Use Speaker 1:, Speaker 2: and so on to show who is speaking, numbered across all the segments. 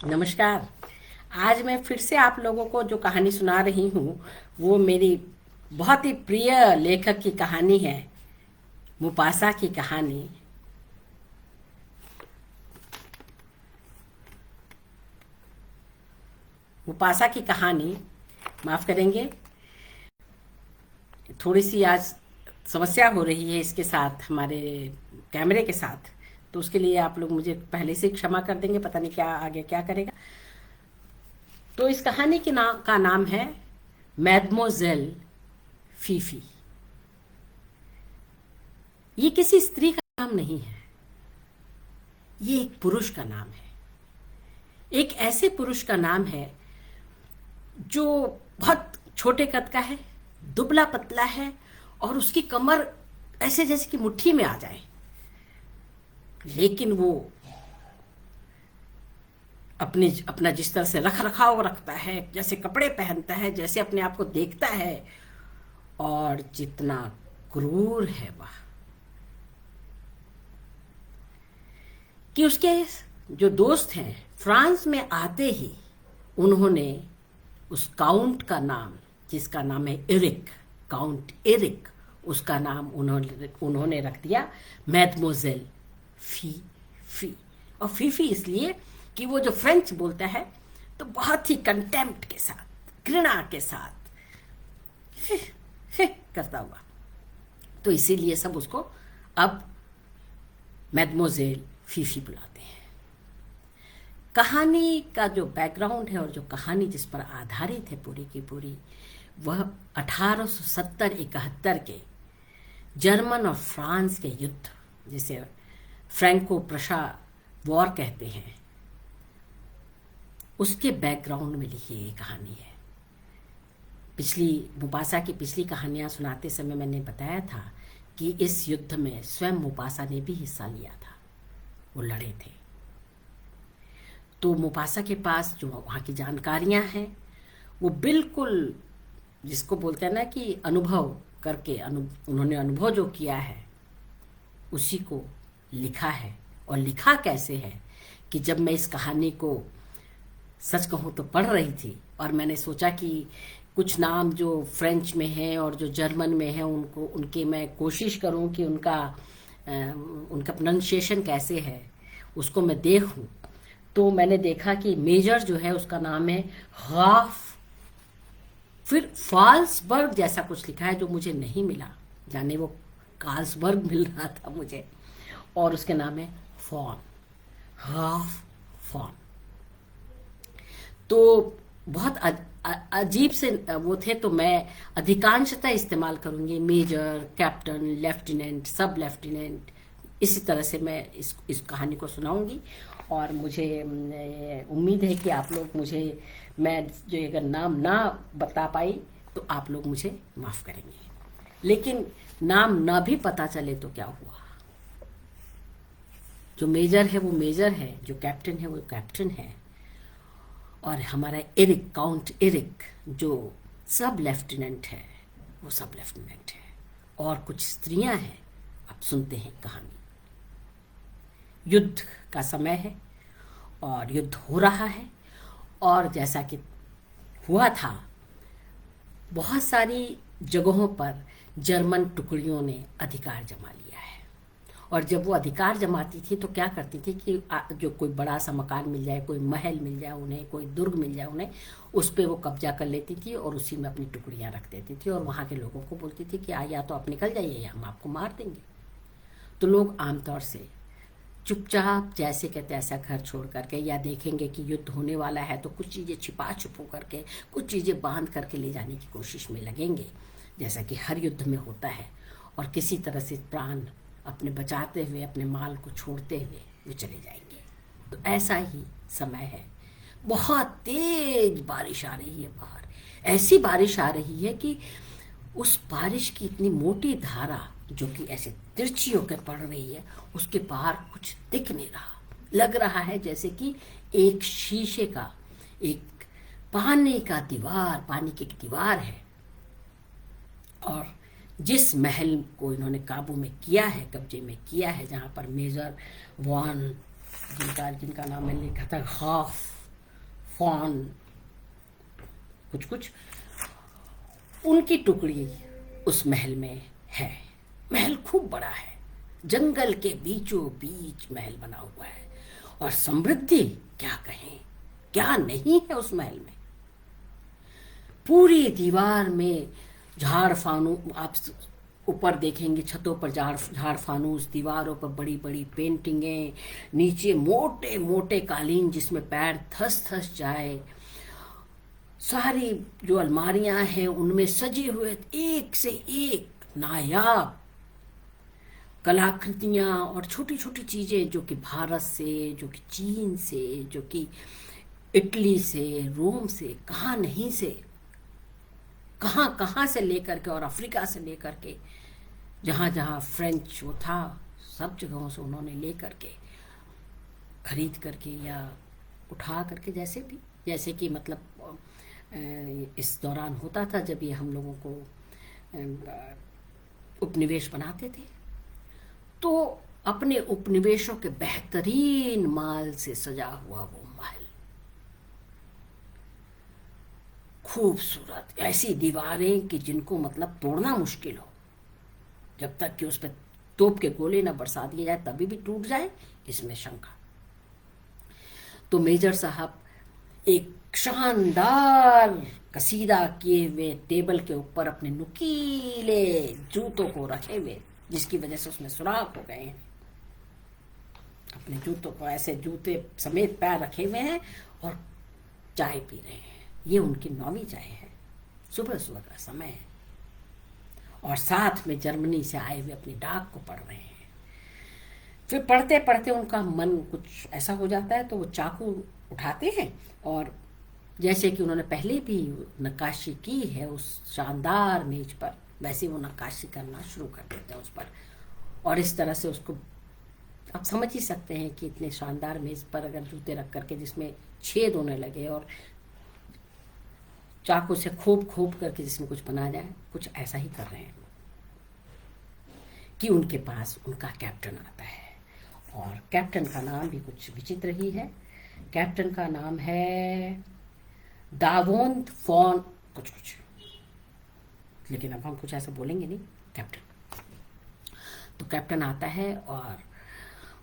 Speaker 1: नमस्कार। आज मैं फिर से आप लोगों को जो कहानी सुना रही हूँ वो मेरी बहुत ही प्रिय लेखक की कहानी है, मुपासा की कहानी। मुपासा की कहानी, माफ करेंगे, थोड़ी सी आज समस्या हो रही है इसके साथ, हमारे कैमरे के साथ, तो उसके लिए आप लोग मुझे पहले से क्षमा कर देंगे। पता नहीं क्या आगे क्या करेगा। तो इस कहानी का नाम है मैडमोजेल फीफी। ये किसी स्त्री का नाम नहीं है, ये एक पुरुष का नाम है। एक ऐसे पुरुष का नाम है जो बहुत छोटे कद का है, दुबला पतला है, और उसकी कमर ऐसे जैसे कि मुट्ठी में आ जाए। लेकिन वो अपना जिस तरह से रख रखाव रखता है, जैसे कपड़े पहनता है, जैसे अपने आप को देखता है, और जितना क्रूर है वह, कि उसके जो दोस्त हैं फ्रांस में आते ही उन्होंने उस काउंट का नाम, जिसका नाम है एरिक, काउंट एरिक, उसका नाम उन्होंने रख दिया मैडमोजेल फीफी। और फीफी इसलिए कि वो जो फ्रेंच बोलता है तो बहुत ही कंटेम्प्ट के साथ, घृणा के साथ करता हुआ, तो इसीलिए सब उसको अब मैडमोजेल फीफी बुलाते हैं। कहानी का जो बैकग्राउंड है और जो कहानी जिस पर आधारित है पूरी की पूरी, वह 1870-71 के जर्मन और फ्रांस के युद्ध, जिसे फ्रैंको प्रशा वॉर कहते हैं, उसके बैकग्राउंड में लिखी ये कहानी है। मुपासा की पिछली कहानियां सुनाते समय मैंने बताया था कि इस युद्ध में स्वयं मुपासा ने भी हिस्सा लिया था, वो लड़े थे। तो मुपासा के पास जो वहाँ की जानकारियां हैं वो बिल्कुल, जिसको बोलते हैं ना कि अनुभव करके, उन्होंने अनुभव जो किया है उसी को लिखा है। और लिखा कैसे है कि जब मैं इस कहानी को सच कहूँ तो पढ़ रही थी, और मैंने सोचा कि कुछ नाम जो फ्रेंच में हैं और जो जर्मन में हैं उनके मैं कोशिश करूँ कि उनका प्रोनाउंसिएशन कैसे है उसको मैं देखूँ। तो मैंने देखा कि मेजर जो है उसका नाम है हाफ, फिर फाल्सबर्ग जैसा कुछ लिखा है जो मुझे नहीं मिला, जाने वो कार्ल्सबर्ग मिल रहा था मुझे, और उसके नाम है फॉन, हाफ फॉन। तो बहुत अजीब से वो थे, तो मैं अधिकांशतः इस्तेमाल करूंगी मेजर, कैप्टन, लेफ्टिनेंट, सब लेफ्टिनेंट, इसी तरह से मैं इस कहानी को सुनाऊंगी। और मुझे उम्मीद है कि आप लोग मुझे, मैं जो अगर नाम ना बता पाई तो आप लोग मुझे माफ़ करेंगे। लेकिन नाम ना भी पता चले तो क्या हुआ, जो मेजर है वो मेजर है, जो कैप्टन है वो कैप्टन है, और हमारा एरिक, काउंट एरिक जो सब लेफ्टिनेंट है वो सब लेफ्टिनेंट है। और कुछ स्त्रियां हैं। अब सुनते हैं कहानी। युद्ध का समय है और युद्ध हो रहा है, और जैसा कि हुआ था, बहुत सारी जगहों पर जर्मन टुकड़ियों ने अधिकार जमा लिया है। और जब वो अधिकार जमाती थी तो क्या करती थी कि जो कोई बड़ा सा मकान मिल जाए, कोई महल मिल जाए उन्हें, कोई दुर्ग मिल जाए उन्हें, उस पर वो कब्जा कर लेती थी और उसी में अपनी टुकड़ियां रख देती थी, और वहाँ के लोगों को बोलती थी कि या तो आप निकल जाइए या हम आपको मार देंगे। तो लोग आमतौर से चुपचाप जैसे के तैसा घर छोड़ करके, या देखेंगे कि युद्ध होने वाला है तो कुछ चीज़ें छिपा छुपो करके, कुछ चीज़ें बांध करके ले जाने की कोशिश में लगेंगे, जैसा कि हर युद्ध में होता है, और किसी तरह से प्राण अपने बचाते हुए, अपने माल को छोड़ते हुए वो चले जाएंगे। तो ऐसा ही समय है। बहुत तेज बारिश आ रही है बाहर, ऐसी बारिश आ रही है कि उस बारिश की इतनी मोटी धारा जो कि ऐसे तिरछी होकर पड़ रही है, उसके पार कुछ दिख नहीं रहा। लग रहा है जैसे कि एक शीशे का, एक पानी की दीवार है, और जिस महल को इन्होंने काबू में किया है, कब्जे में किया है, जहाँ पर मेजर वॉन, जिनका नाम मैंने लिखा था हाफ, फॉन कुछ कुछ, उनकी टुकड़ी उस महल में है। महल खूब बड़ा है, जंगल के बीचों बीच महल बना हुआ है, और समृद्धि क्या कहें, क्या नहीं है उस महल में। पूरी दीवार में झाड़ फानू, आप ऊपर देखेंगे छतों पर झाड़ फानूस, दीवारों पर बड़ी बड़ी पेंटिंगें, नीचे मोटे मोटे कालीन जिसमें पैर धस धस जाए। सारी जो अलमारियां हैं उनमें सजे हुए एक से एक नायाब कलाकृतियां और छोटी छोटी चीजें, जो कि भारत से, जो कि चीन से, जो कि इटली से, रोम से, कहाँ नहीं से, कहाँ कहाँ से लेकर के, और अफ्रीका से लेकर के, जहाँ जहाँ फ्रेंच वो था सब जगहों से उन्होंने लेकर के, खरीद करके या उठा करके, जैसे कि मतलब इस दौरान होता था जब ये हम लोगों को उपनिवेश बनाते थे, तो अपने उपनिवेशों के बेहतरीन माल से सजा हुआ वो महल, खूबसूरत ऐसी दीवारें कि जिनको मतलब तोड़ना मुश्किल हो, जब तक कि उस पर तोप के गोले न बरसा दिए जाए तभी भी टूट जाए, इसमें शंका। तो मेजर साहब एक शानदार कसीदा किए हुए टेबल के ऊपर अपने नुकीले जूतों को रखे हुए, जिसकी वजह से उसमें सुराख हो गए हैं, अपने जूतों को ऐसे जूते समेत पैर रखे हुए हैं और चाय पी रहे हैं। ये उनकी 9वीं चाय है, सुबह सुबह का समय है, और साथ में जर्मनी से आए हुए अपनी डाक को पढ़ रहे हैं। फिर पढ़ते पढ़ते उनका मन कुछ ऐसा हो जाता है तो वो चाकू उठाते हैं, और जैसे कि उन्होंने पहले भी नक्काशी की है उस शानदार मेज पर, वैसे वो नक्काशी करना शुरू कर देते हैं उस पर। और इस तरह से उसको आप समझ ही सकते हैं कि इतने शानदार मेज पर अगर जूते रख करके जिसमें छेद होने लगे और चाकू से खोप खोप करके जिसमें कुछ बना जाए, कुछ ऐसा ही कर रहे हैं कि उनके पास उनका कैप्टन आता है। और कैप्टन का नाम भी कुछ विचित्र ही है। कैप्टन का नाम है दावोंत फॉन कुछ कुछ, लेकिन अब हम कुछ ऐसा बोलेंगे नहीं, कैप्टन। तो कैप्टन आता है और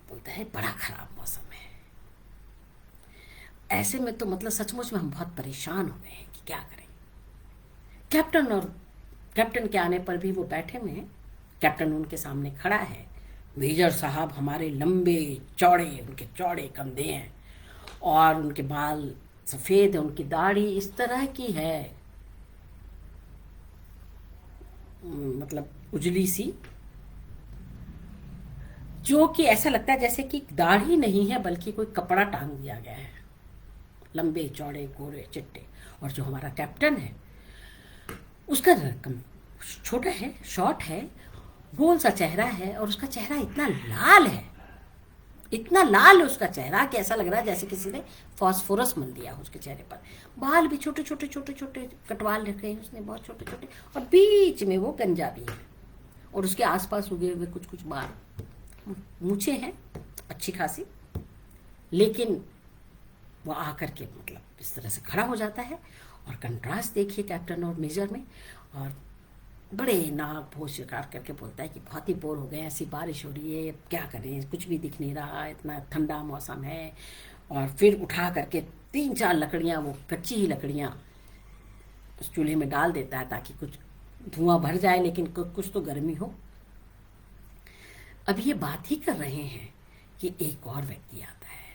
Speaker 1: बोलता है बड़ा खराब मौसम है। ऐसे में तो मतलब सचमुच में हम बहुत परेशान हो गए हैं कि क्या करें। कैप्टन के आने पर भी वो बैठे हुए हैं। कैप्टन उनके सामने खड़ा है। मेजर साहब हमारे लंबे चौड़े, उनके चौड़े कंधे हैं और उनके बाल सफेद है, उनकी दाढ़ी इस तरह की है, मतलब उजली सी, जो कि ऐसा लगता है जैसे कि दाढ़ी नहीं है बल्कि कोई कपड़ा टांग दिया गया है। लंबे चौड़े गोरे चिट्टे। और जो हमारा कैप्टन है उसका छोटा है, शॉर्ट है, गोल सा चेहरा है, और उसका चेहरा इतना लाल है, इतना लाल है उसका चेहरा कि ऐसा लग रहा है जैसे किसी ने फास्फोरस मल दिया उसके चेहरे पर। बाल भी छोटे छोटे छोटे छोटे कटवाल रखे हैं उसने, बहुत छोटे छोटे, और बीच में वो गंजा भी है, और उसके आसपास उगे हुए कुछ कुछ बाल, मूछें हैं अच्छी खासी। लेकिन वो आकर के मतलब इस तरह से खड़ा हो जाता है, और कंट्रास्ट देखिए कैप्टन और मेजर में। और बड़े नाक भोज शिकार करके बोलता है कि बहुत ही बोर हो गए, ऐसी बारिश हो रही है, क्या करें, कुछ भी दिख नहीं रहा, इतना ठंडा मौसम है। और फिर उठा करके 3-4 लकड़ियाँ, वो कच्ची ही लकड़ियाँ उस चूल्हे में डाल देता है ताकि कुछ धुआं भर जाए, लेकिन कुछ तो गर्मी हो। अब ये बात ही कर रहे हैं कि एक और व्यक्ति आता है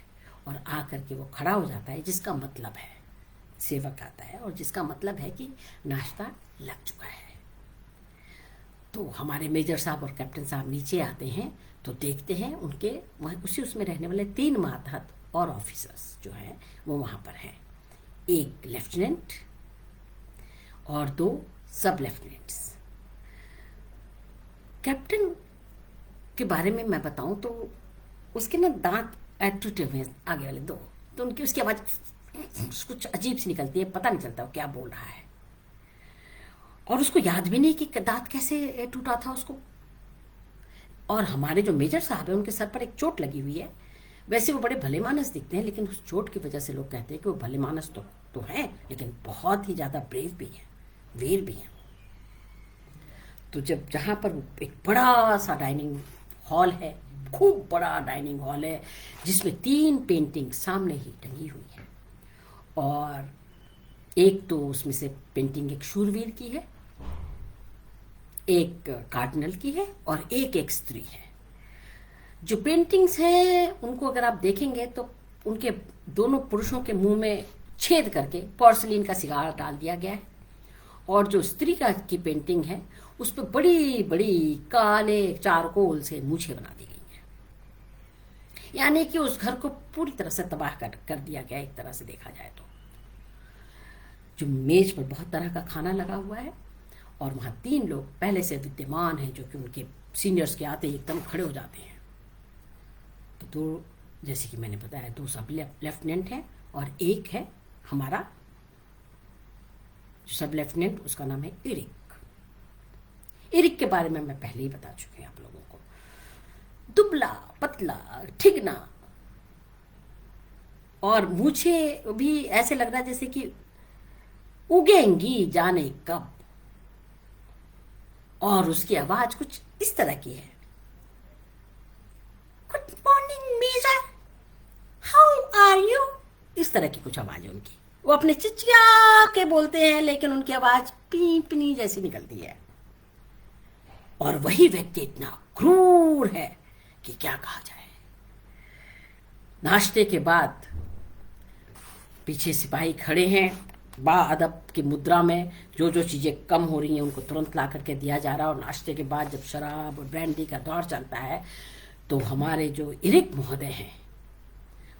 Speaker 1: और आकर के वो खड़ा हो जाता है, जिसका मतलब है, सेवक आता है और जिसका मतलब है कि नाश्ता लग चुका है। तो हमारे मेजर साहब और कैप्टन साहब नीचे आते हैं तो देखते हैं उनके वहाँ उसी उसमें रहने वाले 3 मातहत और ऑफिसर्स जो हैं वो वहाँ पर हैं। एक लेफ्टिनेंट और 2 सब लेफ्टिनेंट्स। कैप्टन के बारे में मैं बताऊं तो उसके ना दांत टूटे हुए हैं आगे वाले 2, तो उनकी उसकी आवाज़ कुछ अजीब सी निकलती है, पता नहीं चलता वो क्या बोल रहा है, और उसको याद भी नहीं कि दांत कैसे टूटा था उसको। और हमारे जो मेजर साहब हैं उनके सर पर एक चोट लगी हुई है, वैसे वो बड़े भले मानस दिखते हैं, लेकिन उस चोट की वजह से लोग कहते हैं कि वो भले मानस तो हैं, लेकिन बहुत ही ज़्यादा ब्रेव भी हैं, वीर भी हैं। तो जब जहाँ पर एक बड़ा सा डाइनिंग हॉल है, खूब बड़ा डाइनिंग हॉल है, जिसमें 3 पेंटिंग सामने ही टंगी हुई है, और एक तो उसमें से पेंटिंग एक शूरवीर की है, एक कार्डिनल की है, और एक स्त्री है। जो पेंटिंग्स हैं उनको अगर आप देखेंगे तो उनके दोनों पुरुषों के मुंह में छेद करके पोर्सिलीन का सिगार डाल दिया गया है, और जो स्त्री का की पेंटिंग है उस पर बड़ी बड़ी काले चारकोल से मूछें बना दी गई हैं, यानी कि उस घर को पूरी तरह से तबाह कर दिया गया एक तरह से देखा जाए तो। जो मेज पर बहुत तरह का खाना लगा हुआ है, और वहाँ 3 लोग पहले से विद्यमान हैं, जो कि उनके सीनियर्स के आते ही एकदम खड़े हो जाते हैं। तो 2, जैसे कि मैंने बताया, 2 सब लेफ्टिनेंट हैं, और एक है हमारा सब लेफ्टिनेंट, उसका नाम है इरिक। इरिक के बारे में मैं पहले ही बता चुकी हूँ आप लोगों को। दुबला पतला ठिगना, और मूछे भी ऐसे लग रहा है जैसे कि उगेंगी जाने कब, और उसकी आवाज कुछ इस तरह की है, good morning major, how are you, इस तरह की कुछ आवाज है उनकी। वो अपने चिचिया के बोलते हैं, लेकिन उनकी आवाज पीपनी जैसी निकलती है। और वही व्यक्ति इतना क्रूर है कि क्या कहा जाए। नाश्ते के बाद पीछे सिपाही खड़े हैं, बाअदब की मुद्रा में जो जो चीज़ें कम हो रही हैं उनको तुरंत ला करके दिया जा रहा है। और नाश्ते के बाद जब शराब और ब्रांडी का दौर चलता है, तो हमारे जो इरिक महोदय हैं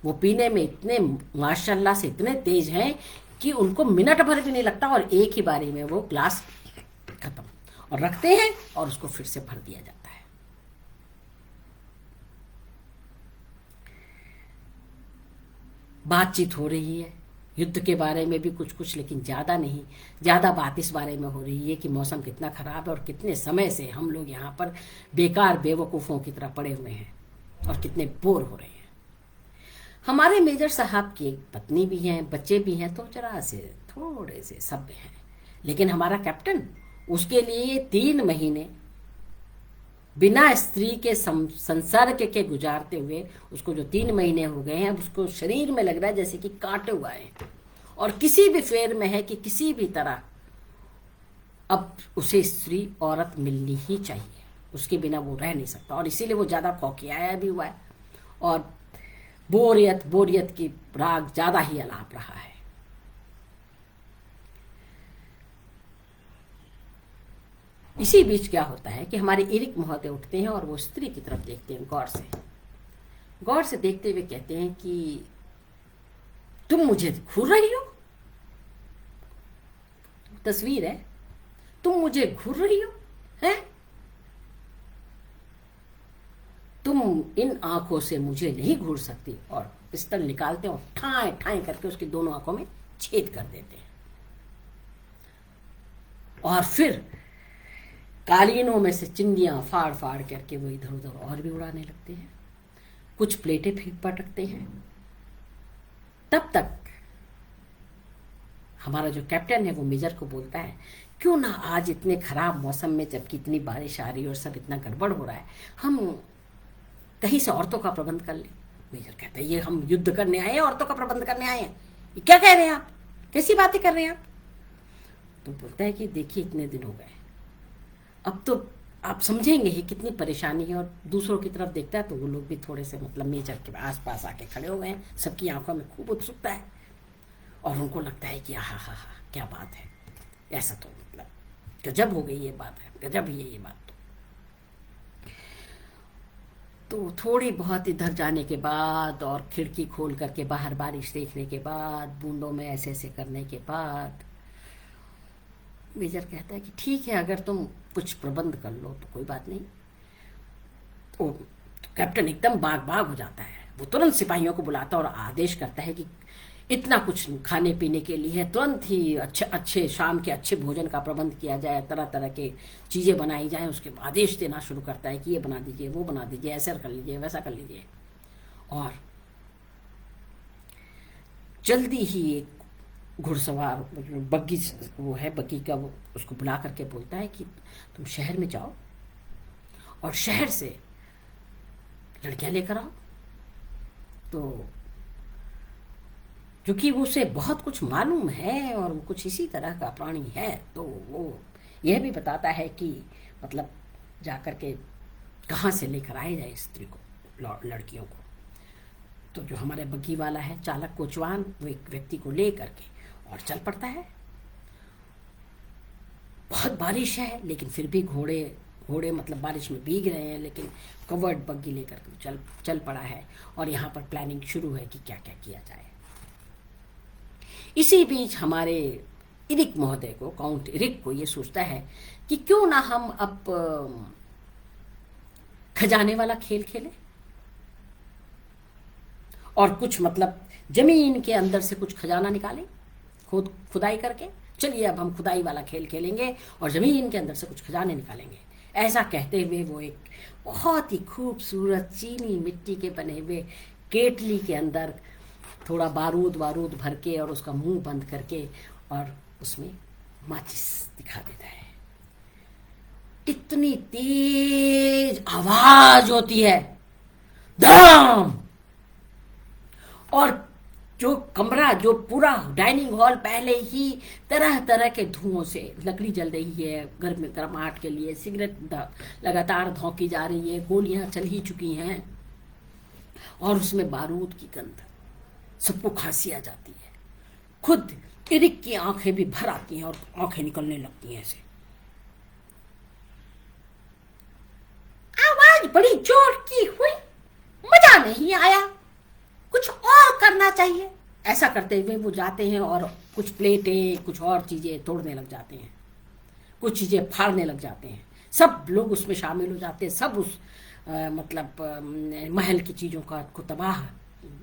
Speaker 1: वो पीने में इतने माशाल्लाह से इतने तेज हैं कि उनको मिनट भर भी नहीं लगता, और एक ही बारी में वो ग्लास खत्म, और रखते हैं और उसको फिर से भर दिया जाता है। बातचीत हो रही है युद्ध के बारे में भी कुछ कुछ, लेकिन ज़्यादा नहीं। ज़्यादा बात इस बारे में हो रही है कि मौसम कितना ख़राब है, और कितने समय से हम लोग यहाँ पर बेकार बेवकूफ़ों की तरह पड़े हुए हैं, और कितने बोर हो रहे हैं। हमारे मेजर साहब की एक पत्नी भी हैं, बच्चे भी हैं, तो जरा से थोड़े से सभ्य हैं। लेकिन हमारा कैप्टन, उसके लिए 3 महीने बिना स्त्री के संसर्ग के गुजारते हुए, उसको जो 3 महीने हो गए हैं, उसको शरीर में लग रहा है जैसे कि कांटे हुआ है, और किसी भी फेर में है कि किसी भी तरह अब उसे स्त्री औरत मिलनी ही चाहिए, उसके बिना वो रह नहीं सकता। और इसीलिए वो ज़्यादा खौखियाया भी हुआ है, और बोरियत की राग ज़्यादा ही अलाप रहा है। इसी बीच क्या होता है कि हमारे इरिक महोदय उठते हैं, और वो स्त्री की तरफ देखते हैं, गौर से देखते हुए कहते हैं कि तुम मुझे घूर रही हो। तस्वीर है, तुम मुझे घूर रही हो, हैं? तुम इन आंखों से मुझे नहीं घूर सकती। और पिस्टल निकालते हैं और ठाए ठाए करके उसकी दोनों आंखों में छेद कर देते हैं, और फिर कालीनों में से चिंदियां फाड़ फाड़ करके वो इधर उधर और भी उड़ाने लगते हैं, कुछ प्लेटें फेंक पटकते हैं। तब तक हमारा जो कैप्टन है वो मेजर को बोलता है, क्यों ना आज इतने खराब मौसम में, जबकि इतनी बारिश आ रही है और सब इतना गड़बड़ हो रहा है, हम कहीं से औरतों का प्रबंध कर लें। मेजर कहता है, ये हम युद्ध करने आए हैं, औरतों का प्रबंध करने आए हैं? ये क्या कह रहे हैं आप, कैसी बातें कर रहे हैं आप? तो बोलता है कि देखिए, इतने दिन हो गए, अब तो आप समझेंगे ही कितनी परेशानी है। और दूसरों की तरफ देखता है तो वो लोग भी थोड़े से मतलब मेजर के आसपास आके खड़े हो गए हैं, सबकी आंखों में खूब उत्सुकता है, और उनको लगता है कि हा हा हा क्या बात है, ऐसा तो मतलब गजब हो गई ये बात है, गजब ही है ये बात। तो थोड़ी बहुत इधर जाने के बाद, और खिड़की खोल करके बाहर बारिश देखने के बाद, बूंदों में ऐसे ऐसे करने के बाद, मेजर कहता है कि ठीक है, अगर तुम कुछ प्रबंध कर लो तो कोई बात नहीं। तो कैप्टन एकदम बाग हो जाता है, वो तुरंत सिपाहियों को बुलाता और आदेश करता है कि इतना कुछ खाने पीने के लिए तुरंत ही अच्छे शाम के अच्छे भोजन का प्रबंध किया जाए, तरह तरह के चीज़ें बनाई जाएं। उसके आदेश देना शुरू करता है कि ये बना दीजिए, वो बना दीजिए, ऐसा कर लीजिए, वैसा कर लीजिए। और जल्दी ही एक घुड़सवार बग्गी, वो है बग्गी का, वो उसको बुला करके बोलता है कि तुम शहर में जाओ और शहर से लड़कियां लेकर आओ। तो क्योंकि वो उसे बहुत कुछ मालूम है और वो कुछ इसी तरह का प्राणी है, तो वो यह भी बताता है कि मतलब जाकर के कहाँ से लेकर आए जाए स्त्री को, लड़कियों को। तो जो हमारे बग्गी वाला है, चालक कोचवान, वो एक व्यक्ति को ले करके और चल पड़ता है। बहुत बारिश है लेकिन फिर भी घोड़े मतलब बारिश में भीग रहे हैं, लेकिन कवर्ड बग्गी लेकर के चल पड़ा है। और यहाँ पर प्लानिंग शुरू है कि क्या क्या किया जाए। इसी बीच हमारे इरिक महोदय को, काउंट इरिक को, ये सोचता है कि क्यों ना हम अब खजाने वाला खेल खेलें और कुछ मतलब जमीन के अंदर से कुछ खजाना निकालें, खुदाई करके। चलिए अब हम खुदाई वाला खेल खेलेंगे और जमीन के अंदर से कुछ खजाने निकालेंगे। ऐसा कहते हुए वो एक बहुत ही खूबसूरत चीनी मिट्टी के बने हुए केतली के अंदर थोड़ा बारूद भर के और उसका मुंह बंद करके और उसमें माचिस दिखा देता है। इतनी तेज आवाज होती है, धम, और जो कमरा, जो पूरा डाइनिंग हॉल पहले ही तरह तरह के धुओं से, लकड़ी जल रही है गर्माहट के लिए, सिगरेट लगातार धौंकी जा रही है, गोलियां चल ही चुकी हैं और उसमें बारूद की गंध, सबको खांसी आ जाती है। खुद इरिक की आंखें भी भर आती हैं और आंखें निकलने लगती हैं ऐसे। आवाज बड़ी जोर की हुई, मजा नहीं आया, कुछ और करना चाहिए। ऐसा करते हुए वो जाते हैं और कुछ प्लेटें, कुछ और चीजें तोड़ने लग जाते हैं, कुछ चीजें फाड़ने लग जाते हैं। सब लोग उसमें शामिल हो जाते हैं, सब उस महल की चीजों को तबाह,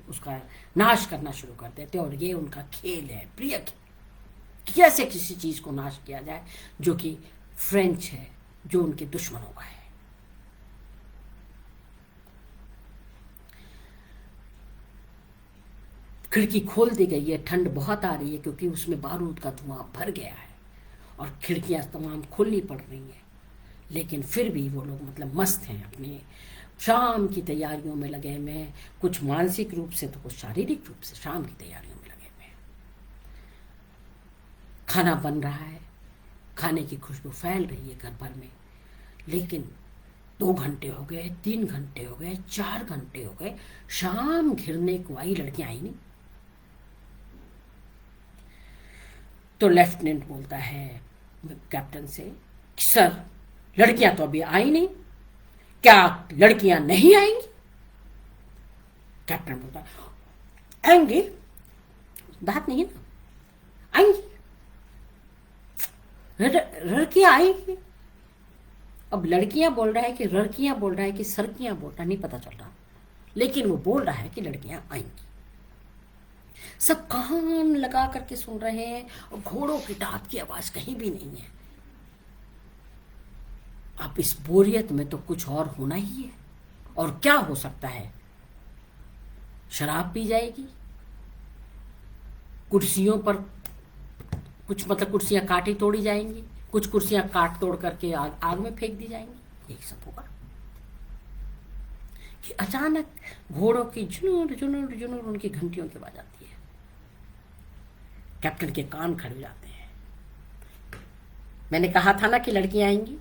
Speaker 1: उसका नाश करना शुरू कर देते हैं। और ये उनका खेल है, प्रिय खेल, कैसे किसी चीज को नाश किया जाए जो कि फ्रेंच है, जो उनके दुश्मनों का है। खिड़की खोल दी गई है, ठंड बहुत आ रही है क्योंकि उसमें बारूद का धुआं भर गया है और खिड़कियां तमाम खोलनी पड़ रही हैं। लेकिन फिर भी वो लोग मतलब मस्त हैं, अपने शाम की तैयारियों में लगे हुए हैं, कुछ मानसिक रूप से तो कुछ शारीरिक रूप से शाम की तैयारियों में लगे हुए हैं। खाना बन रहा है, खाने की खुशबू फैल रही है घर भर में। लेकिन 2 घंटे हो गए, 3 घंटे हो गए, 4 घंटे हो गए, शाम घिरने को आई, लड़कियां आई नहीं। तो लेफ्टिनेंट बोलता है कैप्टन से, सर लड़कियां तो अभी आई नहीं, क्या लड़कियां नहीं आएंगी? कैप्टन बोलता है आएंगी, बात नहीं है ना, आएंगी, लड़कियां आएंगी। अब लड़कियां बोल रहा है कि लड़कियां बोल रहा है कि सरकियां बोल रहा, नहीं पता चल रहा, लेकिन वो बोल रहा है कि लड़कियां आएंगी। सब कान लगा करके सुन रहे हैं और घोड़ों की दांत की आवाज कहीं भी नहीं है। अब इस बोरियत में तो कुछ और होना ही है, और क्या हो सकता है? शराब पी जाएगी, कुर्सियों पर कुछ मतलब कुर्सियां काटी तोड़ी जाएंगी, कुछ कुर्सियां काट तोड़ करके आग में फेंक दी जाएंगी। यही सब होगा कि अचानक घोड़ों की जुनूर जुनूर जुनूर उनकी घंटियों की आवाज आती है। कैप्टन के कान खड़े हो जाते हैं। मैंने कहा था ना कि लड़कियां आएंगी।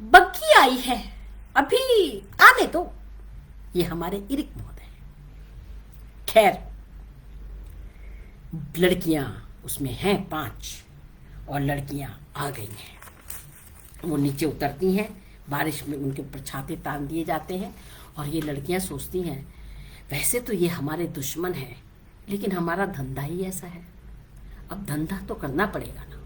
Speaker 1: बग्गी आई है, अभी आने दो, ये हमारे इरिक महोदय हैं। खैर लड़कियां उसमें हैं 5 और लड़कियां आ गई हैं। वो नीचे उतरती हैं, बारिश में उनके ऊपर छाते तान दिए जाते हैं और ये लड़कियां सोचती हैं वैसे तो ये हमारे दुश्मन हैं, लेकिन हमारा धंधा ही ऐसा है, अब धंधा तो करना पड़ेगा ना।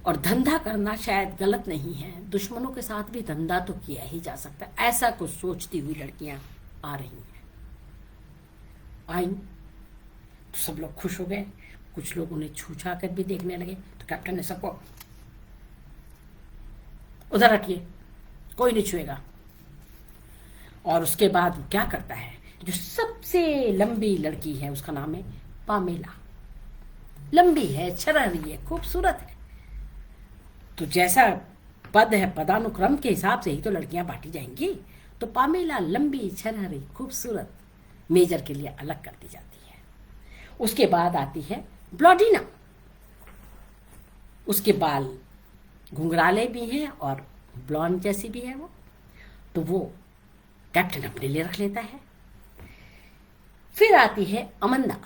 Speaker 1: और धंधा करना शायद गलत नहीं है, दुश्मनों के साथ भी धंधा तो किया ही जा सकता है। ऐसा कुछ सोचती हुई लड़कियां आ रही हैं। आई तो सब लोग खुश हो गए, कुछ लोग उन्हें छू छा कर भी देखने लगे। तो कैप्टन ने सबको उधर रखिए, कोई नहीं छुएगा। और उसके बाद वो क्या करता है, जो सबसे लंबी लड़की है उसका नाम है पामेला। लंबी है, छरहरी है, खूबसूरत है। तो जैसा पद है, पदानुक्रम के हिसाब से ही तो लड़कियां बांटी जाएंगी। तो पामेला लंबी, छरहरी, खूबसूरत, मेजर के लिए अलग कर दी जाती है। उसके बाद आती है ब्लॉडीना। उसके बाल घुंघराले भी हैं और ब्लॉन्ड जैसी भी है वो, तो वो कैप्टन अपने लिए रख लेता है। फिर आती है अमंदा।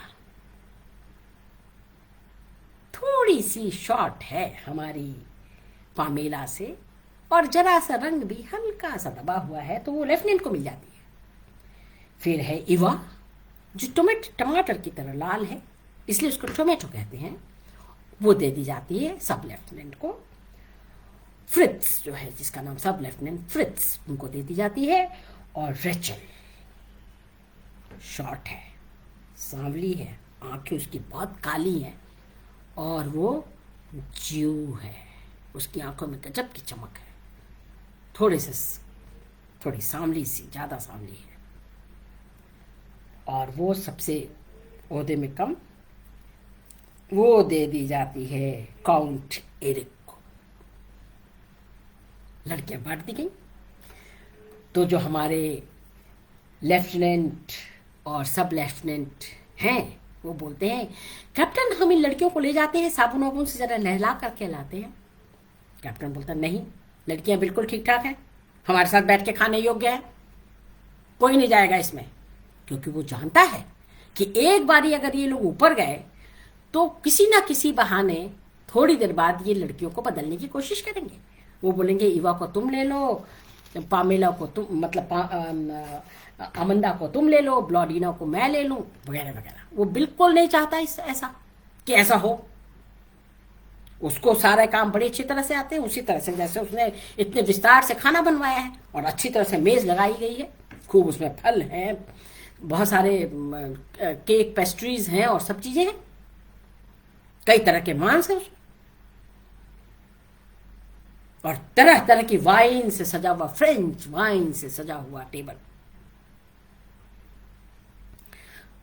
Speaker 1: थोड़ी सी शॉर्ट है हमारी पामेला से, और जरा सा रंग भी हल्का सा दबा हुआ है, तो वो लेफ्टिनेंट को मिल जाती है। फिर है इवा, जो टमाटर की तरह लाल है, इसलिए उसको टोमेटो कहते हैं, वो दे दी जाती है सब लेफ्टिनेंट को। फ्रिट्स जो है, जिसका नाम सब लेफ्टिनेंट फ्रिट्स, उनको दे दी जाती है। और रेचल शॉर्ट है, सांवली है, आंखें उसकी बहुत काली हैं, और वो ज्यू है, उसकी आंखों में गजब की चमक है, थोड़ी सांवली सी, ज़्यादा सांवली है। और वो सबसे ओहदे में कम, वो दे दी जाती है काउंट एरिक को। लड़कियां बांट दी गई। तो जो हमारे लेफ्टिनेंट और सब लेफ्टिनेंट हैं, वो बोलते हैं कैप्टन हम इन लड़कियों को ले जाते हैं, साबुन वाबुन से ज़रा नहला करके लाते हैं। कैप्टन बोलता नहीं, लड़कियां बिल्कुल ठीक ठाक हैं, हमारे साथ बैठ के खाने योग्य है, कोई नहीं जाएगा इसमें। क्योंकि वो जानता है कि एक बारी अगर ये लोग ऊपर गए तो किसी ना किसी बहाने थोड़ी देर बाद ये लड़कियों को बदलने की कोशिश करेंगे। वो बोलेंगे इवा को तुम ले लो, पामेला को तुम, मतलब अमंदा को तुम ले लो, ब्लॉडीना को मैं ले लूं, वगैरह वगैरह। वो बिल्कुल नहीं चाहता ऐसा कि ऐसा हो। उसको सारे काम बड़ी अच्छी तरह से आते हैं, उसी तरह से जैसे उसने इतने विस्तार से खाना बनवाया है और अच्छी तरह से मेज लगाई गई है, खूब उसमें फल हैं, बहुत सारे केक पेस्ट्रीज हैं और सब चीजें हैं, कई तरह के मांस हैं, और तरह तरह की वाइन से सजा हुआ, फ्रेंच वाइन से सजा हुआ टेबल।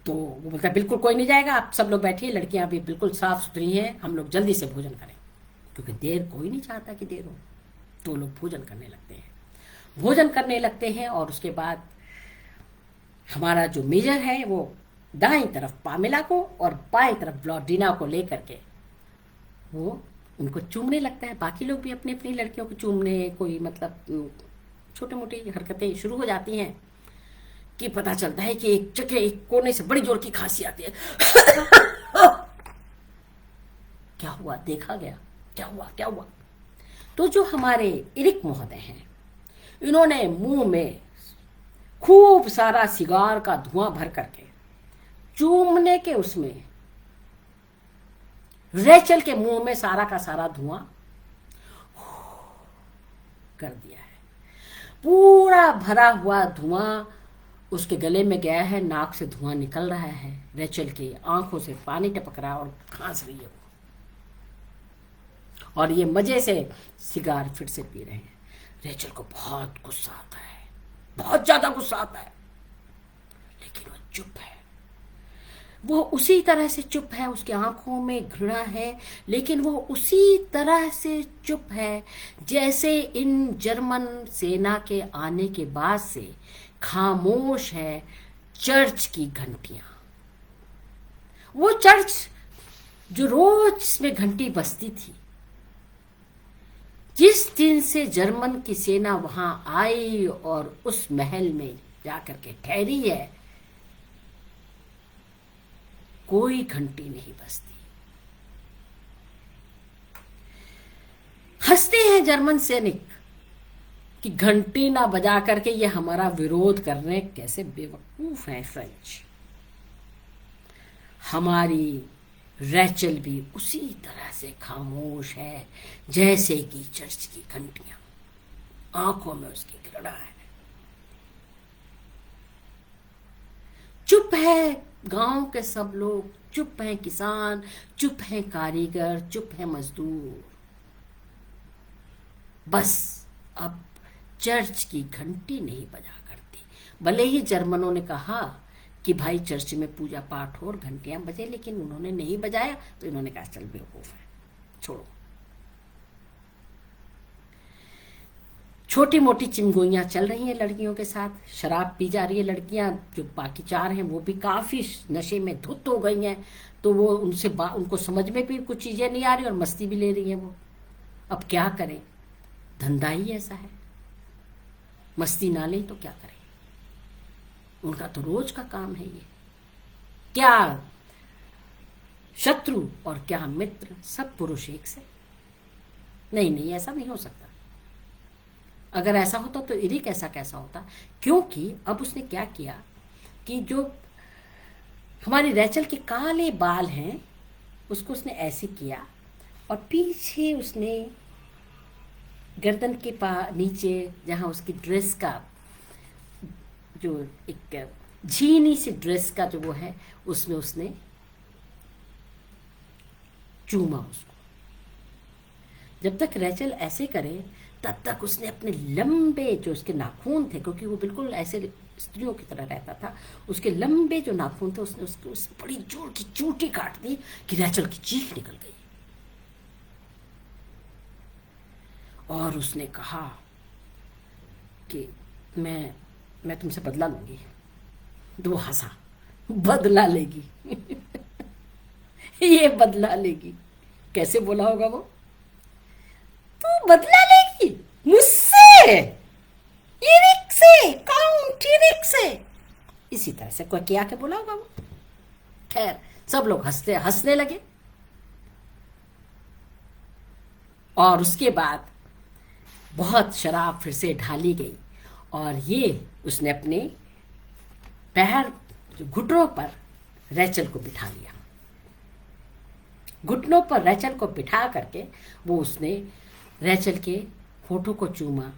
Speaker 1: तो वो बोलता है बिल्कुल कोई नहीं जाएगा, आप सब लोग बैठिए, लड़कियां भी बिल्कुल साफ सुथरी हैं, हम लोग जल्दी से भोजन करें। क्योंकि देर कोई नहीं चाहता कि देर हो। तो लोग भोजन करने लगते हैं। और उसके बाद हमारा जो मेजर है वो दाईं तरफ पामेला को और बाएं तरफ ब्लॉडीना को लेकर के वो उनको चूमने लगता है। बाकी लोग भी अपनी अपनी लड़कियों को चूमने, कोई मतलब छोटी मोटी हरकतें शुरू हो जाती हैं कि पता चलता है कि एक जगह एक कोने से बड़ी जोर की खांसी आती है। क्या हुआ, देखा गया, क्या हुआ। तो जो हमारे इरिक महोदय हैं, इन्होंने मुंह में खूब सारा सिगार का धुआं भर करके चूमने के उसमें रेचल के मुंह में सारा का सारा धुआं कर दिया है। पूरा भरा हुआ धुआं उसके गले में गया है, नाक से धुआं निकल रहा है, रेचल की आंखों से पानी टपक रहा है और खांस रही है वो। और ये मजे से सिगार फिर से पी रहे हैं। रेचल को बहुत गुस्सा आता है, बहुत ज्यादा गुस्सा आता है, लेकिन वो चुप है। वो उसी तरह से चुप है, उसकी आंखों में घृणा है, लेकिन वो उसी तरह से चुप है जैसे इन जर्मन सेना के आने के बाद से खामोश है चर्च की घंटियां। वो चर्च जो रोज में घंटी बजती थी, जिस दिन से जर्मन की सेना वहां आई और उस महल में जाकर के ठहरी है, कोई घंटी नहीं बजती। हंसते हैं जर्मन सैनिक कि घंटी ना बजा करके ये हमारा विरोध करने कैसे बेवकूफ हैं फ्रेंच। हमारी रेचल भी उसी तरह से खामोश है जैसे कि चर्च की घंटियां। आंखों में उसकी घृणा है। चुप है गांव के सब लोग, चुप है किसान, चुप है कारीगर, चुप है मजदूर। बस अब चर्च की घंटी नहीं बजा करती, भले ही जर्मनों ने कहा कि भाई चर्च में पूजा पाठ हो और घंटियां बजे, लेकिन उन्होंने नहीं बजाया, तो इन्होंने कहा चल बेवकूफ है, छोड़ो। छोटी मोटी चिमगोइयां चल रही हैं लड़कियों के साथ, शराब पी जा रही है लड़कियां, जो बाकी चार हैं वो भी काफी नशे में धुत हो गई हैं, तो वो उनको समझ में भी कुछ चीजें नहीं आ रही और मस्ती भी ले रही हैं वो। अब क्या करें, धंधा ही ऐसा है, मस्ती ना लें तो क्या करें, उनका तो रोज का काम है ये। क्या शत्रु और क्या मित्र, सब पुरुष एक से। नहीं नहीं, ऐसा नहीं हो सकता। अगर ऐसा होता तो इरिक ऐसा कैसा होता, क्योंकि अब उसने क्या किया कि जो हमारी रैचल के काले बाल हैं उसको उसने ऐसे किया और पीछे उसने गर्दन के नीचे जहां उसकी ड्रेस का जो एक झीनी सी ड्रेस का जो वो है उसमें उसने चूमा उसको। जब तक रैचल ऐसे करे तब तक उसने अपने लंबे जो उसके नाखून थे, क्योंकि वो बिल्कुल ऐसे स्त्रियों की तरह रहता था, उसके लंबे जो नाखून थे उसने उसकी उस बड़ी जोर की चोटी काट दी कि रैचल की चीख निकल गई। और उसने कहा कि मैं तुमसे बदला लूंगी। तो वो हंसा, बदला लेगी ये बदला लेगी, कैसे बोला होगा वो, तू बदला लेगी मुझसे, इरिक से, काउंट इरिक से, इसी तरह से कोई क्या के बोला होगा वो। खैर सब लोग हंसने लगे। और उसके बाद बहुत शराब फिर से ढाली गई और ये उसने अपने पैर घुटनों पर रैचल को बिठा लिया। घुटनों पर रैचल को बिठा करके वो उसने रैचल के होठों को चूमा,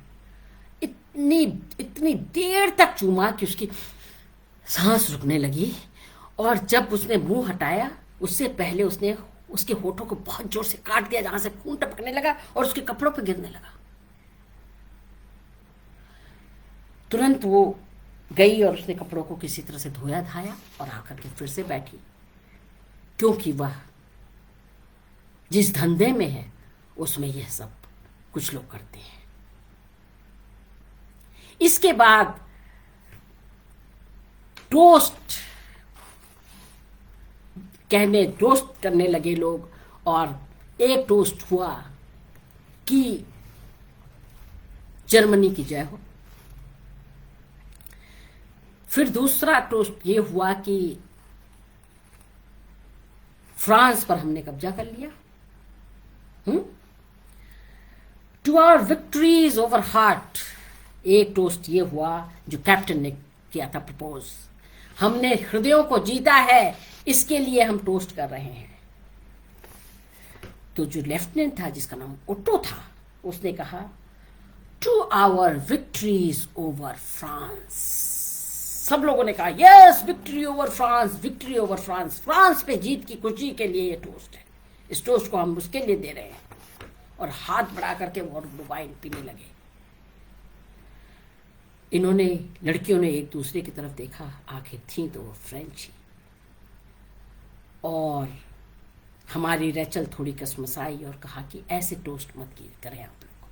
Speaker 1: इतनी देर तक चूमा कि उसकी सांस रुकने लगी। और जब उसने मुंह हटाया उससे पहले उसने उसके होठों को बहुत जोर से काट दिया, जहां से खून टपकने लगा और उसके कपड़ों पर गिरने लगा। तुरंत वो गई और उसने कपड़ों को किसी तरह से धोया धाया और आकर के फिर से बैठी, क्योंकि वह जिस धंधे में है उसमें यह सब कुछ लोग करते हैं। इसके बाद टोस्ट करने लगे लोग और एक टोस्ट हुआ कि जर्मनी की जय हो। फिर दूसरा टोस्ट ये हुआ कि फ्रांस पर हमने कब्जा कर लिया। To our victories over heart, एक टोस्ट ये हुआ जो कैप्टन ने किया था प्रपोज, हमने हृदयों को जीता है, इसके लिए हम टोस्ट कर रहे हैं। तो जो लेफ्टिनेंट था जिसका नाम ओटो था उसने कहा to our victories over France. सब लोगों ने कहा yes, victory over France, victory over France, France पे जीत की खुशी के लिए ये टोस्ट है, इस टोस्ट को हम उसके लिए दे रहे हैं। और हाथ बढ़ा करके वो वाइन पीने लगे। इन्होंने लड़कियों ने एक दूसरे की तरफ देखा, आंखें थीं तो वो फ्रेंच ही। और हमारी रैचल थोड़ी कसमसाई और कहा कि ऐसे टोस्ट मत करें आप लोग।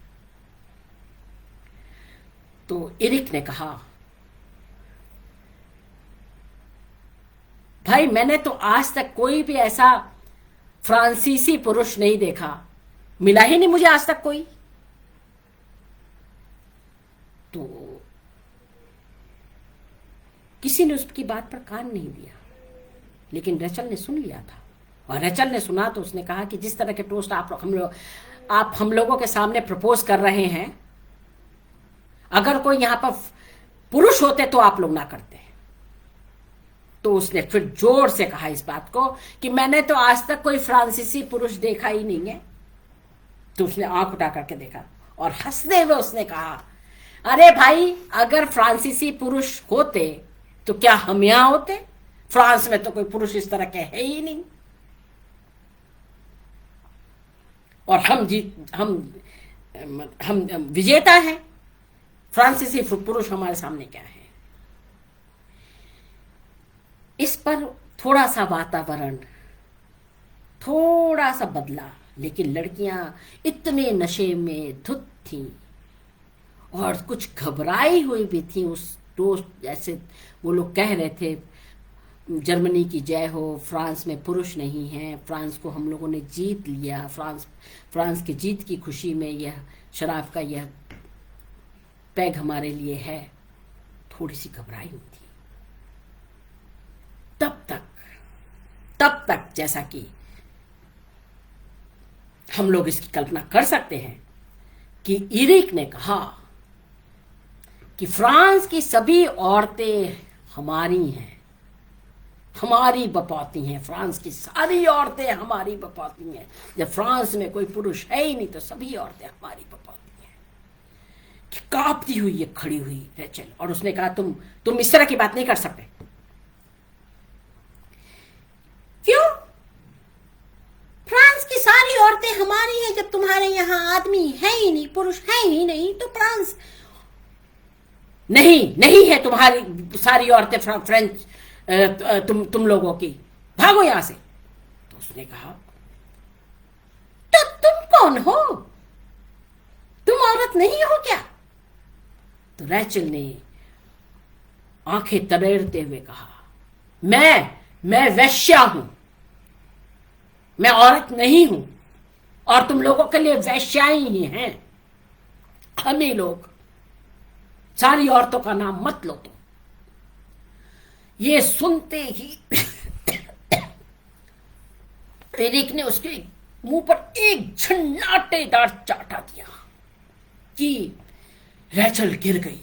Speaker 1: तो इरिक ने कहा भाई मैंने तो आज तक कोई भी ऐसा फ्रांसीसी पुरुष नहीं देखा, मिला ही नहीं मुझे आज तक कोई। तो किसी ने उसकी बात पर कान नहीं दिया, लेकिन रैचल ने सुन लिया था। और रैचल ने सुना तो उसने कहा कि जिस तरह के टोस्ट आप हम लोगों के सामने प्रपोज कर रहे हैं, अगर कोई यहां पर पुरुष होते तो आप लोग ना करते। तो उसने फिर जोर से कहा इस बात को कि मैंने तो आज तक कोई फ्रांसीसी पुरुष देखा ही नहीं है। तो उसने आंख उठा करके देखा और हंसते हुए उसने कहा अरे भाई, अगर फ्रांसीसी पुरुष होते तो क्या हम यहां होते? फ्रांस में तो कोई पुरुष इस तरह के है ही नहीं। और हम विजेता हैं, फ्रांसीसी पुरुष हमारे सामने क्या है। इस पर थोड़ा सा वातावरण थोड़ा सा बदला, लेकिन लड़कियां इतने नशे में धुत थीं और कुछ घबराई हुई भी थी उस दोस्त जैसे। वो लोग कह रहे थे जर्मनी की जय हो, फ्रांस में पुरुष नहीं है, फ्रांस को हम लोगों ने जीत लिया, फ्रांस की जीत की खुशी में यह शराब का यह पैग हमारे लिए है। थोड़ी सी घबराई हुई थी। तब तक जैसा कि हम लोग इसकी कल्पना कर सकते हैं कि इरिक ने कहा कि फ्रांस की सभी औरतें हमारी हैं, हमारी बपौती हैं, फ्रांस की सारी औरतें हमारी बपौती हैं। जब फ्रांस में कोई पुरुष है ही नहीं तो सभी औरतें हमारी बपौती हैं। कि कांपती हुई ये खड़ी हुई रेचल, और उसने कहा तुम इस तरह की बात नहीं कर सकते। क्यों? फ्रांस की सारी औरतें हमारी हैं, जब तुम्हारे यहां आदमी है ही नहीं, पुरुष है ही नहीं, तो फ्रांस नहीं है तुम्हारी सारी औरतें फ्रेंच तुम लोगों की, भागो यहां से। तो उसने कहा तो तुम कौन हो? तुम औरत नहीं हो क्या? तो रैचल ने आंखें तरेरते हुए कहा, मैं वैश्या हूं, मैं औरत नहीं हूं, और तुम लोगों के लिए वैश्याएं ही हैं। हमें लोग सारी औरतों का नाम मत लो तुम। ये सुनते ही एरिक ने उसके मुंह पर एक झन्नाटेदार चाटा दिया कि रैचल गिर गई।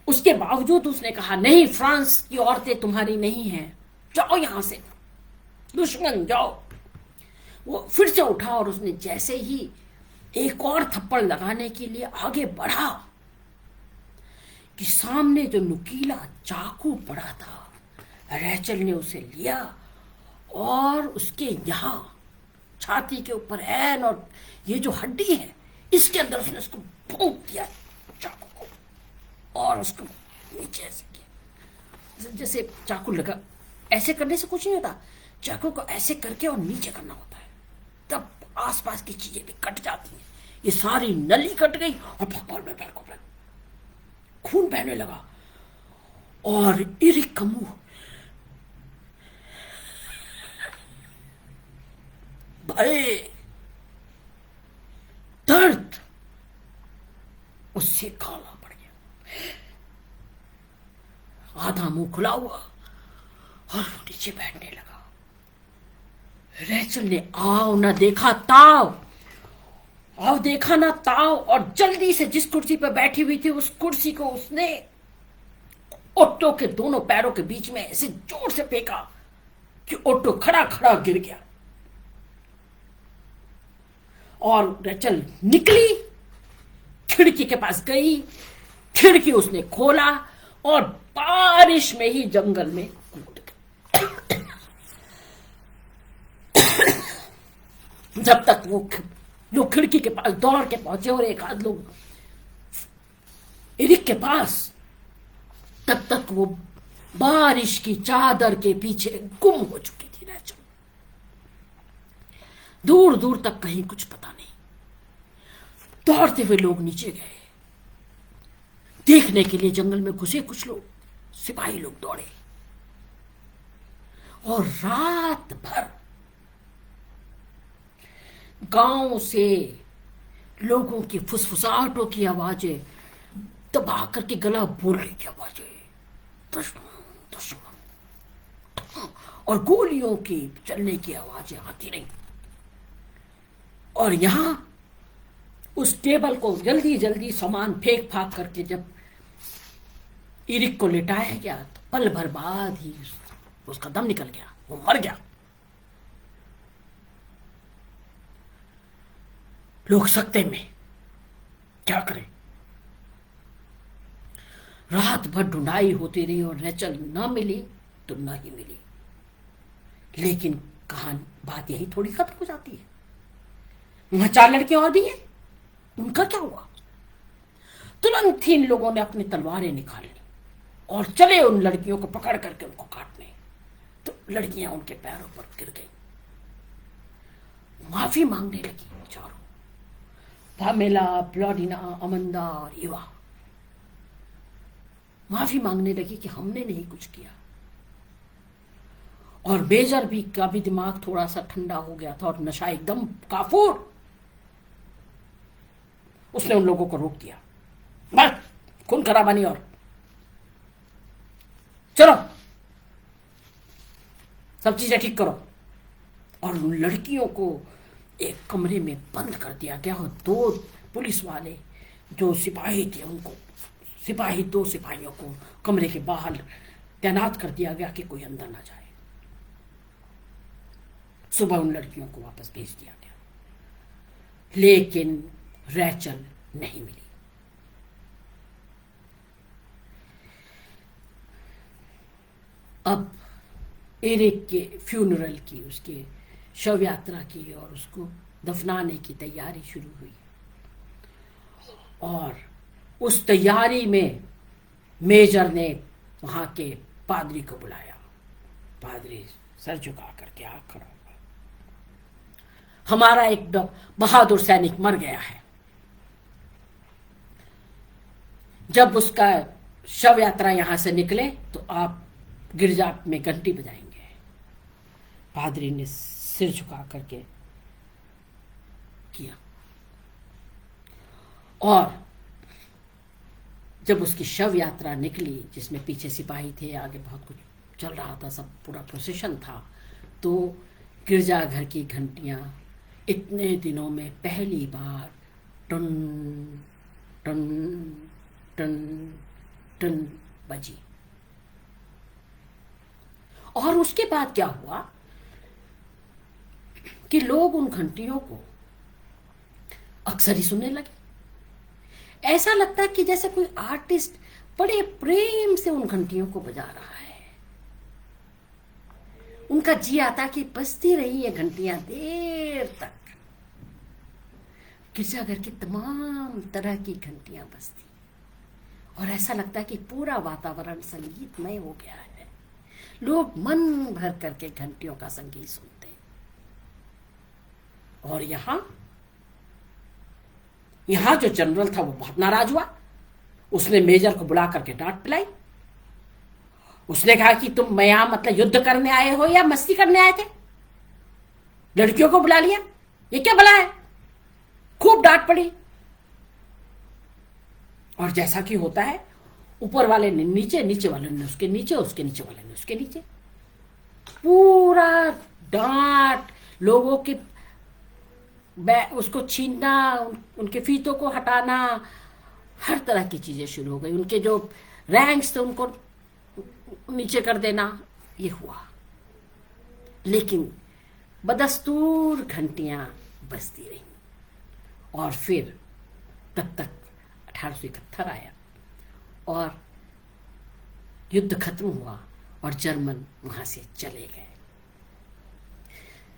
Speaker 1: उसके बावजूद उसने कहा, नहीं, फ्रांस की औरतें तुम्हारी नहीं हैं, जाओ यहां से, दुश्मन जाओ। वो फिर से उठा और उसने जैसे ही एक और थप्पड़ लगाने के लिए आगे बढ़ा कि सामने जो नुकीला चाकू पड़ा था, रैचल ने उसे लिया और उसके यहां छाती के ऊपर ऐन और ये जो हड्डी है इसके अंदर उसने उसको भोंक दिया चाकू को, और उसको नीचे ऐसे किया। जैसे चाकू लगा, ऐसे करने से कुछ नहीं होता, चाकू को ऐसे करके और नीचे करना होता है, तब आसपास की चीजें भी कट जाती हैं। ये सारी नली कट गई और भगवान में पैर को खून बहने लगा, और इरिक का मुंह भय, दर्द उससे काला पड़ गया, आधा मुंह खुला हुआ और नीचे बैठने लगा। रैचल ने आओ ना देखा ताव, आओ देखा ना ताव, और जल्दी से जिस कुर्सी पर बैठी हुई थी उस कुर्सी को उसने ओट्टो के दोनों पैरों के बीच में ऐसे जोर से फेंका कि ओट्टो खड़ा खड़ा गिर गया। और रैचल निकली, खिड़की के पास गई, खिड़की उसने खोला और बारिश में ही जंगल में कूद गई। जब तक वो लोग खिड़की के पास दौड़ के पहुंचे और एक आध लोग इरिक के पास, तब तक वो बारिश की चादर के पीछे गुम हो चुकी थी रैचल। दूर दूर तक कहीं कुछ पता नहीं। दौड़ते हुए लोग नीचे गए, देखने के लिए जंगल में घुसे कुछ लोग, सिपाही लोग दौड़े, और रात भर गांव से लोगों की फुसफुसाहटों की आवाजें, दबा करके गला बोलने की आवाजें, दुश्मन दुश्मन, और गोलियों की चलने की आवाजें आती रही। और यहां उस टेबल को जल्दी जल्दी सामान फेंक फाक करके जब इरिक को लिटाया गया तो पल भर बाद ही उसका दम निकल गया, वो मर गया। लोग सकते में क्या करें। रात भर ढूंढाई होती रही और रैचल ना मिली तो ना ही मिली। लेकिन कहानी बात यही थोड़ी खत्म हो जाती है। वहां 4 लड़कियां और भी हैं, उनका क्या हुआ? तुरंत ही इन लोगों ने अपनी तलवारें निकाल ली और चले उन लड़कियों को पकड़ करके उनको काटने। तो लड़कियां उनके पैरों पर गिर गई, माफी मांगने लगी चारों, पामेला, प्लॉडिना, अमंदा और इवा माफी मांगने लगी कि हमने नहीं कुछ किया। और मेजर भी का भी दिमाग थोड़ा सा ठंडा हो गया था और नशा एकदम काफूर। उसने उन लोगों को रोक दिया, बस खून खराबा नहीं, और चलो सब चीजें ठीक करो। और उन लड़कियों को एक कमरे में बंद कर दिया गया और दो पुलिस वाले जो सिपाही थे उनको दो सिपाहियों को कमरे के बाहर तैनात कर दिया गया कि कोई अंदर ना जाए। सुबह उन लड़कियों को वापस भेज दिया गया, लेकिन रैचल नहीं मिली। अब एरिक के फ्यूनरल की, उसके शव यात्रा की और उसको दफनाने की तैयारी शुरू हुई। और उस तैयारी में मेजर ने वहां के पादरी को बुलाया। पादरी सर झुका करके आ खड़ा हुआ, हमारा एक बहादुर सैनिक मर गया है, जब उसका शव यात्रा यहां से निकले तो आप गिरजा में घंटी बजाएंगे। पादरी ने सिर झुका करके किया, और जब उसकी शव यात्रा निकली जिसमें पीछे सिपाही थे, आगे बहुत कुछ चल रहा था, सब पूरा प्रोसेशन था, तो गिरजाघर की घंटियां इतने दिनों में पहली बार टन टन टन टन बजी। और उसके बाद क्या हुआ कि लोग उन घंटियों को अक्सर ही सुनने लगे। ऐसा लगता है कि जैसे कोई आर्टिस्ट बड़े प्रेम से उन घंटियों को बजा रहा है। उनका जी आता कि बजती रही ये घंटियां देर तक। गिरजाघर की तमाम तरह की घंटियां बजती और ऐसा लगता है कि पूरा वातावरण संगीतमय हो गया है। लोग मन भर करके घंटियों का संगीत सुनते हैं। और यहां जो जनरल था वो बहुत नाराज हुआ। उसने मेजर को बुला करके डांट पिलाई। उसने कहा कि तुम यहां मतलब युद्ध करने आए हो या मस्ती करने आए थे? लड़कियों को बुला लिया, ये क्या भला है? खूब डांट पड़ी। और जैसा कि होता है, ऊपर वाले ने नीचे, नीचे वाले ने उसके नीचे, उसके नीचे वाले ने उसके नीचे, पूरा डांट, लोगों के उसको छीनना, उनके फीतों को हटाना, हर तरह की चीजें शुरू हो गई। उनके जो रैंक्स थे उनको नीचे कर देना, ये हुआ। लेकिन बदस्तूर घंटियां बजती रही। और फिर तब तक 1871 आया और युद्ध खत्म हुआ और जर्मन वहां से चले गए।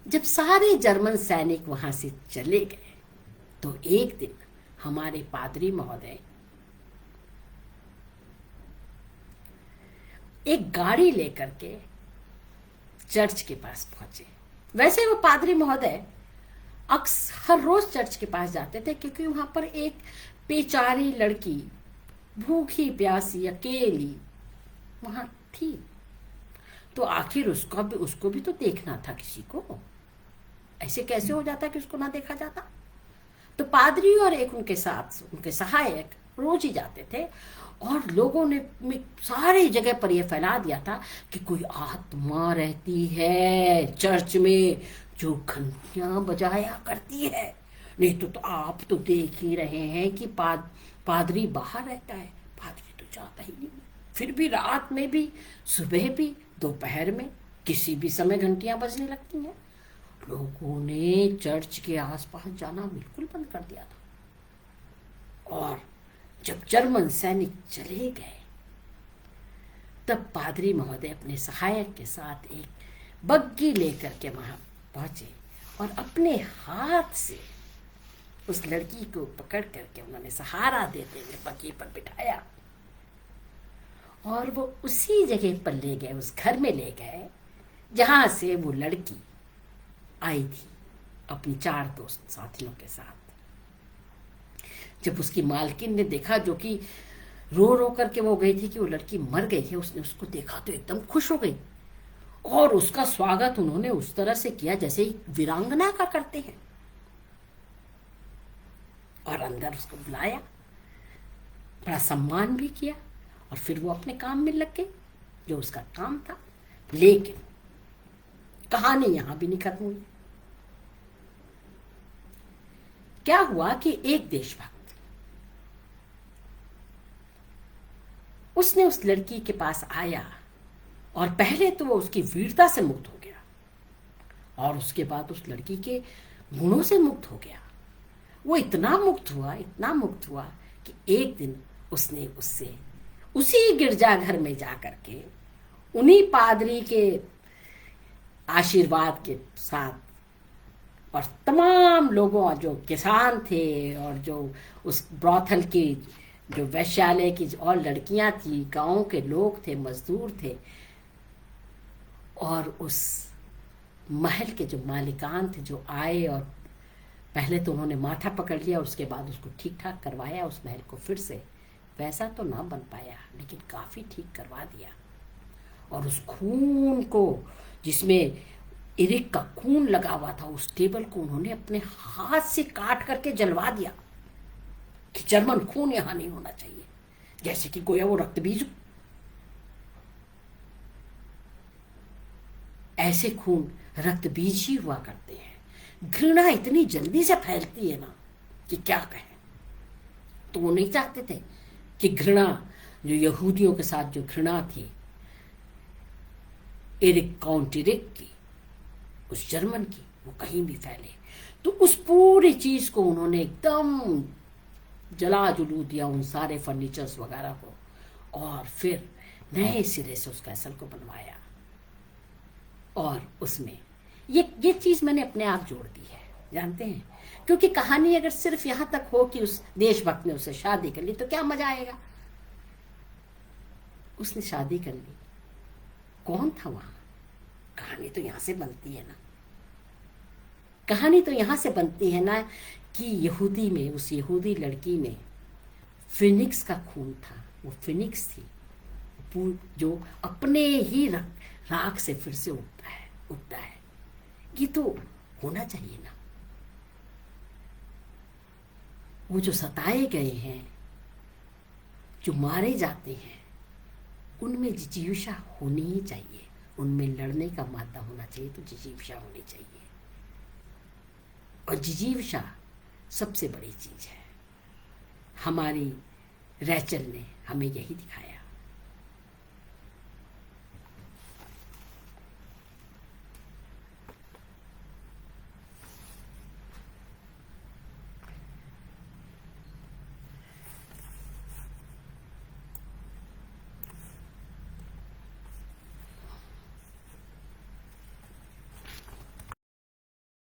Speaker 1: जब सारे जर्मन सैनिक वहां से चले गए तो एक दिन हमारे पादरी महोदय एक गाड़ी लेकर के चर्च के पास पहुंचे। वैसे वो पादरी महोदय हर रोज चर्च के पास जाते थे, क्योंकि वहां पर एक बेचारी लड़की भूखी प्यासी अकेली वहां थी। तो आखिर उसको भी तो देखना था किसी को। ऐसे कैसे हो जाता कि उसको ना देखा जाता? तो पादरी और एक उनके साथ उनके सहायक रोज ही जाते थे और लोगों ने सारी जगह पर यह फैला दिया था कि कोई आत्मा रहती है चर्च में जो घंटियां बजाया करती है। नहीं तो आप तो देख ही रहे हैं कि पादरी बाहर रहता है, पादरी तो जाता ही नहीं। फिर भी रात में भी, सुबह भी, दोपहर में, किसी भी समय घंटियां बजने लगती हैं। लोगों ने चर्च के आसपास जाना बिल्कुल बंद कर दिया था। और जब जर्मन सैनिक चले गए तब पादरी महोदय अपने सहायक के साथ एक बग्गी लेकर के वहां पहुंचे और अपने हाथ से उस लड़की को पकड़ करके उन्होंने सहारा देते हुए बग्गी पर बिठाया और वो उसी जगह पर ले गए, उस घर में ले गए जहां से वो लड़की आई थी अपनी 4 दोस्त साथियों के साथ। जब उसकी मालकिन ने देखा, जो कि रो रो करके वो गई थी कि वो लड़की मर गई है, उसने उसको देखा तो एकदम खुश हो गई और उसका स्वागत उन्होंने उस तरह से किया जैसे ही वीरांगना का करते हैं, और अंदर उसको बुलाया, बड़ा सम्मान भी किया, और फिर वो अपने काम में लग गई जो उसका काम था। लेकिन कहानी यहां भी नहीं खत्म हुई। क्या हुआ कि एक देशभक्त उसने उस लड़की के पास आया, और पहले तो वो उसकी वीरता से मुक्त हो गया, और उसके बाद उस लड़की के गुणों से मुक्त हो गया। वो इतना मुक्त हुआ कि एक दिन उसने उससे उसी गिरजाघर में जाकर के उन्हीं पादरी के आशीर्वाद के साथ, और तमाम लोगों, जो किसान थे और जो उस ब्रॉथल की, जो वैश्यालय की और लड़कियां थी, गांव के लोग थे, मजदूर थे, और उस महल के जो मालिकान थे जो आए, और पहले तो उन्होंने माथा पकड़ लिया, उसके बाद उसको ठीक ठाक करवाया उस महल को फिर से। वैसा तो ना बन पाया लेकिन काफी ठीक करवा दिया। और उस खून को, जिसमें इरिक का खून लगा हुआ था, उस टेबल को उन्होंने अपने हाथ से काट करके जलवा दिया कि जर्मन खून यहां नहीं होना चाहिए, जैसे कि गोया वो रक्त बीज। ऐसे खून रक्त बीज ही हुआ करते हैं। घृणा इतनी जल्दी से फैलती है ना कि क्या कहें। तो वो नहीं चाहते थे कि घृणा, जो यहूदियों के साथ जो घृणा थी एरिक काउंट इरिक की, उस जर्मन की, वो कहीं भी फैले। तो उस पूरी चीज को उन्होंने एकदम जला जुलू दिया, उन सारे फर्नीचर्स वगैरह को, और फिर नए सिरे से उस कैसल को बनवाया। और उसमें ये चीज मैंने अपने आप जोड़ दी है, जानते हैं, क्योंकि कहानी अगर सिर्फ यहां तक हो कि उस देशभक्त ने उससे शादी कर ली तो क्या मजा आएगा। उसने शादी कर ली, कौन था वहां? कहानी तो यहां से बनती है ना, कहानी तो यहां से बनती है ना कि यहूदी में, उस यहूदी लड़की में फिनिक्स का खून था। वो फिनिक्स थी जो अपने ही राख से फिर से उठता है। ये तो होना चाहिए ना। वो जो सताए गए हैं, जो मारे जाते हैं, उनमें जिजीविषा होनी ही चाहिए, उनमें लड़ने का मादा होना चाहिए, तो जिजीविषा होनी चाहिए। और जिजीविषा सबसे बड़ी चीज है। हमारी रैचल ने हमें यही दिखाया।